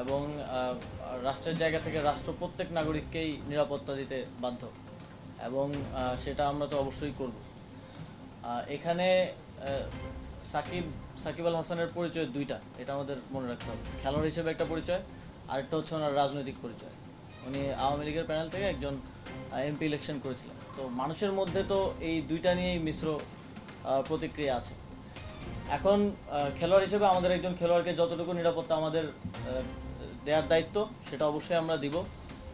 এবং রাষ্ট্রের জায়গা থেকে রাষ্ট্র প্রত্যেক নাগরিককেই নিরাপত্তা দিতে বাধ্য এবং সেটা আমরা তো অবশ্যই করব। এখানে সাকিব আল হাসানের পরিচয় দুইটা, এটা আমাদের মনে রাখতে হবে। খেলোয়াড় হিসেবে একটা পরিচয়, আরেকটা হচ্ছে ওনার রাজনৈতিক পরিচয়। উনি আওয়ামী লীগের প্যানেল থেকে একজন এমপি ইলেকশন করেছিলেন। তো মানুষের মধ্যে তো এই দুইটা নিয়েই মিশ্র প্রতিক্রিয়া আছে। এখন খেলোয়াড় হিসেবে আমাদের একজন খেলোয়াড়কে যতটুকু নিরাপত্তা আমাদের দেওয়ার দায়িত্ব সেটা অবশ্যই আমরা দিব।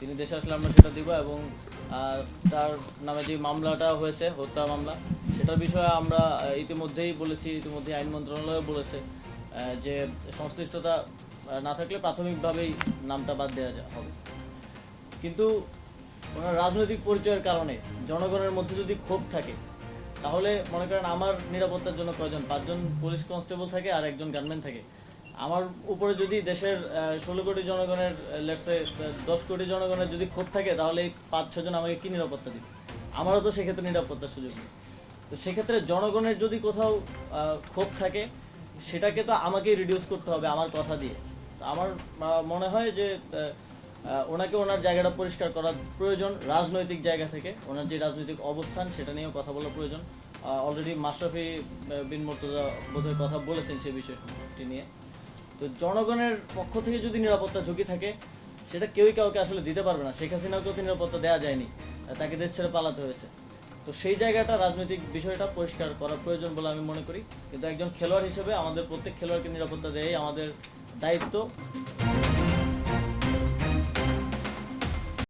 তিনি দেশে আসলে আমরা সেটা দিব এবং তার নামে যে মামলাটা হয়েছে, হত্যা মামলা, সেটার বিষয়ে আমরা ইতিমধ্যেই বলেছি, ইতিমধ্যেই আইন মন্ত্রণালয় বলেছে যে সংশ্লিষ্টতা না থাকলে প্রাথমিকভাবেই নামটা বাদ দেওয়া হবে। কিন্তু ওনার রাজনৈতিক পরিচয়ের কারণে জনগণের মধ্যে যদি ক্ষোভ থাকে, তাহলে মনে করেন আমার নিরাপত্তার জন্য প্রয়োজন 5 জন পুলিশ কনস্টেবল থাকে আর একজন গানম্যান থাকে। আমার উপরে যদি দেশের 16 কোটি জনগণের লেটসে 10 কোটি জনগণের যদি ক্ষোভ থাকে, তাহলে এই 5-6 জন আমাকে কি নিরাপত্তা দিবে? আমারও তো সেক্ষেত্রে নিরাপত্তার সুযোগ নেই। তো সেক্ষেত্রে জনগণের যদি কোথাও ক্ষোভ থাকে, সেটাকে তো আমাকেই রিডিউস করতে হবে আমার কথা দিয়ে। আমার মনে হয় যে ওনাকে ওনার জায়গাটা পরিষ্কার করা প্রয়োজন রাজনৈতিক জায়গা থেকে। ওনার যে রাজনৈতিক অবস্থান সেটা নিয়েও কথা বলা প্রয়োজন। অলরেডি মাশরাফি বিন মুর্তজা বোধহয় কথা বলেছেন সে বিষয়টি নিয়ে। তো জনগণের পক্ষ থেকে যদি নিরাপত্তা ঝুঁকি থাকে, সেটা কেউই কাউকে আসলে দিতে পারবে না। শেখ হাসিনাকেও তো নিরাপত্তা দেওয়া যায়নি, তাকে দেশ ছেড়ে পালাতে হয়েছে। তো সেই জায়গাটা রাজনৈতিক বিষয়টা পরিষ্কার করা প্রয়োজন বলে আমি মনে করি। কিন্তু একজন খেলোয়াড় হিসেবে আমাদের প্রত্যেক খেলোয়াড়কে নিরাপত্তা দেওয়াই আমাদের দায়িত্ব।